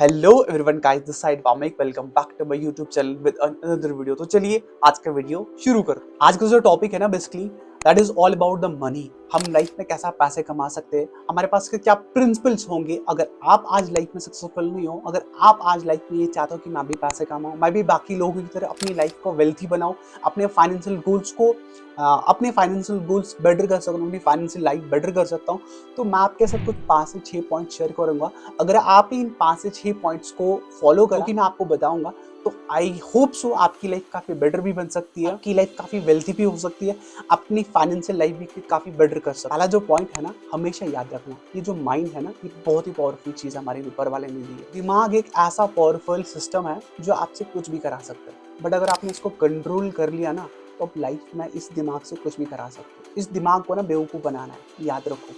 Hello everyone guys, this side Wamiq. Welcome back to my YouTube channel with another video. तो चलिए आज का video शुरू करते हैं। आज का जो टॉपिक है ना, basically that is all about the money. हम लाइफ में कैसा पैसे कमा सकते हैं, हमारे पास के क्या प्रिंसिपल्स होंगे अगर आप आज लाइफ में सक्सेसफुल नहीं हो। अगर आप आज लाइफ में ये चाहते हो कि मैं भी पैसे कमाऊं, मैं भी बाकी लोगों की तरह अपनी लाइफ को वेल्थी बनाऊं, अपने फाइनेंशियल गोल्स को अपने फाइनेंशियल गोल्स बेटर कर सकूं, अपनी फाइनेंशियल लाइफ बेटर कर सकता हूं, तो मैं आपके साथ कुछ 5 से 6 पॉइंट शेयर करूंगा। अगर आप इन 5 से 6 पॉइंट्स को फॉलो करो कि मैं आपको बताऊंगा, तो आई होप सो आपकी लाइफ काफी बेटर भी बन सकती है, आपकी लाइफ काफी वेल्थी भी हो सकती है, अपनी फाइनेंशियल लाइफ भी काफी बेटर कर सकते हैं। पहला जो पॉइंट है ना, हमेशा याद रखना, ये जो माइंड है ना, ये बहुत ही पावरफुल चीज हमारे ऊपर वाले ने दी है। दिमाग एक ऐसा पावरफुल सिस्टम है जो आपसे कुछ भी करा सकता है, बट अगर आपने इसको कंट्रोल कर लिया ना, तो आप लाइफ में इस दिमाग से कुछ भी करा सकते हो। इस दिमाग को ना बेवकूफ बनाना है, याद रखो,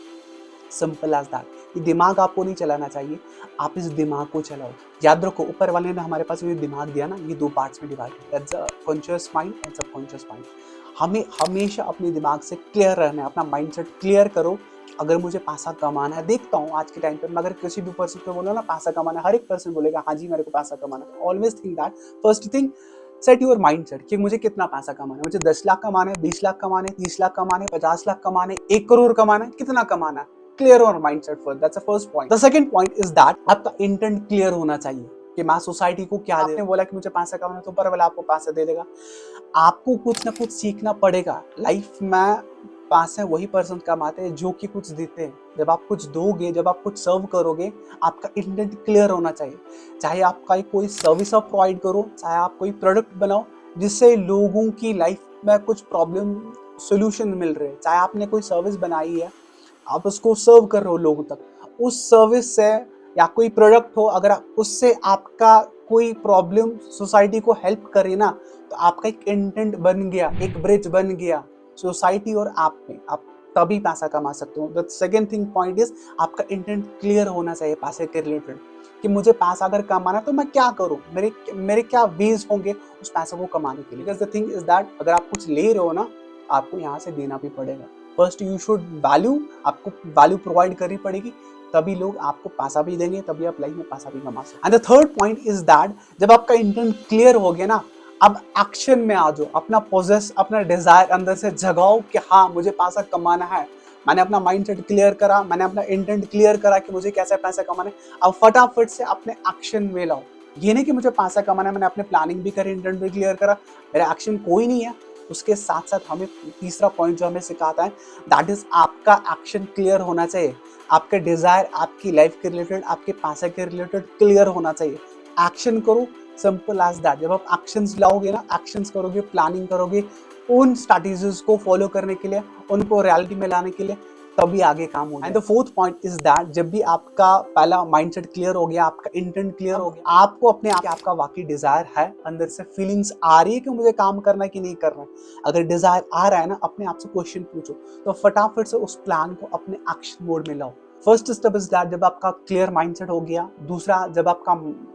सिंपल एज दैट। ये दिमाग आपको नहीं चलाना चाहिए, आप इस दिमाग को चलाओ। याद रखो, ऊपर वाले ने हमारे पास ये दिमाग दिया ना, ये 2 पार्ट्स में डिवाइड है, that's a conscious mind and subconscious mind. हमें हमेशा अपने दिमाग से क्लियर रहना है, अपना माइंडसेट क्लियर करो। अगर मुझे पैसा कमाना है, देखता हूँ आज के टाइम पे, मैं अगर किसी भी पर्सन को बोलो ना पैसा कमाना है, हर एक पर्सन बोलेगा हाँ जी मेरे को पैसा कमाना है। Always think that, first thing set your mind set कि मुझे कितना पैसा कमाना है। मुझे 10 लाख कमाना है, 20 लाख कमाने, 30 लाख कमाने, 50 लाख कमाने, 1 करोड़ कमाना है, कितना कमाना है। Clear your mind set first, that's the first point. The second point is that आपका इंटेंट क्लियर होना चाहिए कि मैं सोसाइटी को क्या दे। आपने बोला कि मुझे पैसा कमाना है, तो ऊपर वाला आपको पैसा दे देगा। आपको कुछ ना कुछ सीखना पड़ेगा लाइफ में। पैसे वही पर्सन कमाते हैं जो कि कुछ देते हैं। जब आप कुछ दोगे, जब आप कुछ सर्व करोगे, आपका इंटेंट क्लियर होना चाहिए। चाहे आपका कोई सर्विस आप प्रोवाइड करो, चाहे आप कोई प्रोडक्ट बनाओ जिससे लोगों की लाइफ में कुछ प्रॉब्लम सोल्यूशन मिल रहे हैं, चाहे आपने कोई सर्विस बनाई है, आप उसको सर्व कर रहे हो लोगों तक, उस सर्विस से या कोई प्रोडक्ट हो, अगर उससे आपका कोई प्रॉब्लम सोसाइटी को हेल्प करे ना, तो आपका एक इंटेंट बन गया, एक ब्रिज बन गया सोसाइटी और आप में। आप तभी पैसा कमा सकते हो। The second thing point is आपका इंटेंट क्लियर होना चाहिए पैसे के रिलेटेड कि मुझे पैसा अगर कमाना है तो मैं क्या करूं, मेरे मेरे क्या वेज होंगे उस पैसे को कमाने के लिए। Because the thing is that अगर आप कुछ ले रहे हो ना, आपको यहाँ से देना भी पड़ेगा। फर्स्ट यू शुड वैल्यू, आपको वैल्यू प्रोवाइड करनी पड़ेगी, तभी लोग आपको पैसा भी देंगे, तभी आप लाइफ में पैसा भी कमा सकते। And the third point is that जब आपका इंटेंट क्लियर हो गया ना, अब एक्शन में आ जाओ। अपना पोजेस, अपना डिजायर अंदर से जगाओ कि हाँ मुझे पैसा कमाना है। मैंने अपना माइंडसेट क्लियर करा, मैंने अपना इंटेंट क्लियर करा कि मुझे कैसे पैसा कमाना है। अब फटाफट से अपने एक्शन में लाओ। ये नहीं कि मुझे पैसा कमाना है, मैंने अपने प्लानिंग भी करी, इंटेंट भी क्लियर करा, मेरा एक्शन कोई नहीं है। उसके साथ साथ हमें तीसरा पॉइंट जो हमें सिखाता है, दैट इज आपका एक्शन क्लियर होना चाहिए। आपके डिजायर आपकी लाइफ के रिलेटेड, आपके पैसे के रिलेटेड क्लियर होना चाहिए। एक्शन करो, सिंपल एज दैट। जब आप एक्शंस लाओगे ना, एक्शंस करोगे, प्लानिंग करोगे उन स्ट्रैटेजीज को फॉलो करने के लिए, उनको रियलिटी में लाने के लिए, तभी आगे काम होगा। And the fourth point is that जब भी आपका पहला माइंडसेट क्लियर हो गया, आपका इंटेंट क्लियर हो गया, आपको अपने आप आपका वाकई डिजायर है, अंदर से फीलिंग्स आ रही है कि मुझे काम करना है कि नहीं करना है। अगर डिजायर आ रहा है ना, अपने आप से क्वेश्चन पूछो, तो फटाफट से उस प्लान को अपने एक्शन मोड में लाओ। फर्स्ट स्टेप इज दैट जब आपका क्लियर माइंडसेट हो गया। दूसरा, जब आपका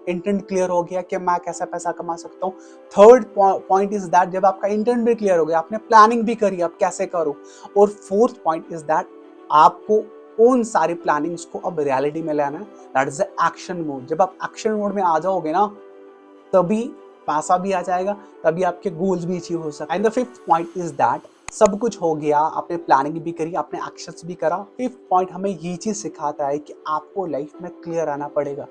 इंटेंट क्लियर हो गया कि मैं कैसा पैसा कमा सकता हूँ। थर्ड पॉइंट इज दैट जब आपका इंटेंट भी क्लियर हो गया, आपने प्लानिंग भी करी अब कैसे करो। और फोर्थ पॉइंट इज दैट आपको उन सारी प्लानिंग्स को अब रियलिटी में लाना है, that is the action mode. जब आप एक्शन मोड में आ जाओगे ना, तभी पैसा भी आ जाएगा, तभी आपके गोल्स भी अचीव हो सकते हैं। And the fifth point is that सब कुछ हो गया, आपने प्लानिंग भी करी, आपने एक्शंस भी करा। फिफ्थ पॉइंट हमें ये चीज सिखाता है कि आपको लाइफ में क्लियर आना पड़ेगा।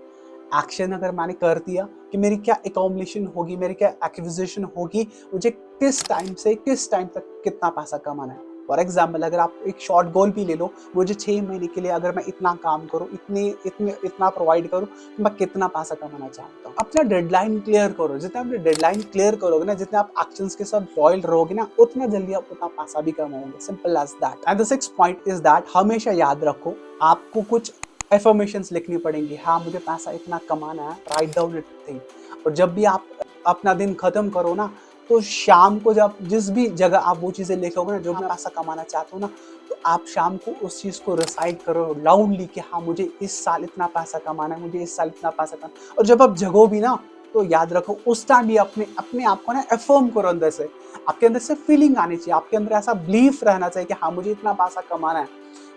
एक्शन अगर मैंने कर दिया कि मेरी क्या अकोमोडेशन होगी, मेरी क्या एक्विजिशन होगी, मुझे किस टाइम से किस टाइम तक कितना पैसा कमाना है। फॉर एग्जाम्पल, अगर आप एक शॉर्ट गोल भी ले लो, मुझे 6 महीने के लिए अगर मैं इतना काम करूँ, इतना प्रोवाइड करूँ, तो मैं कितना पैसा कमाना चाहता हूँ। अपना डेडलाइन क्लियर करो। जितना आप डेडलाइन क्लियर करोगे ना, जितने आप एक्शंस के साथ लॉयल रहोगे ना, उतना जल्दी आप उतना पैसा भी कमाओगे। Simple as that. And the sixth point is that हमेशा याद रखो, आपको कुछ एफर्मेशंस लिखनी पड़ेंगी। हाँ मुझे पैसा इतना कमाना है, राइट डाउन इट थिंग। और जब भी आप अपना दिन खत्म करो ना, तो शाम को जब जिस भी जगह आप वो चीजें लिखोगे ना, जो मैं पैसा कमाना चाहता हूँ ना, तो आप शाम को उस चीज को रिसाइट करो लाउडली कि हाँ मुझे इस साल इतना पैसा कमाना है, मुझे इस साल इतना पैसा कमाना। और जब आप जगो भी ना, तो याद रखो उस टाइम भी अपने अपने आप को ना अफर्म करो अंदर से। आपके अंदर से फीलिंग आनी चाहिए, आपके अंदर ऐसा बिलीफ रहना चाहिए कि हाँ मुझे इतना पैसा कमाना है।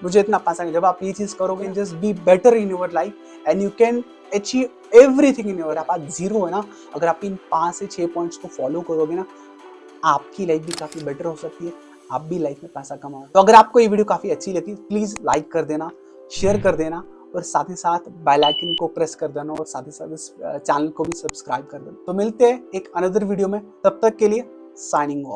मुझे इतना पैसा नहीं। जब आप ये चीज करोगे, just be better in your life and you can achieve everything in your. आप जीरो है ना, अगर आप इन 5 से 6 पॉइंट्स को फॉलो करोगे ना, आपकी लाइफ भी काफी बेटर हो सकती है, आप भी लाइफ में पैसा कमाओ। तो अगर आपको ये वीडियो काफी अच्छी लगी, प्लीज लाइक कर देना, शेयर कर देना और साथ ही साथ बेल आइकन को प्रेस कर देना और साथ ही साथ इस चैनल को भी सब्सक्राइब कर देना। तो मिलते हैं एक अनदर वीडियो में, तब तक के लिए साइनिंग ऑफ।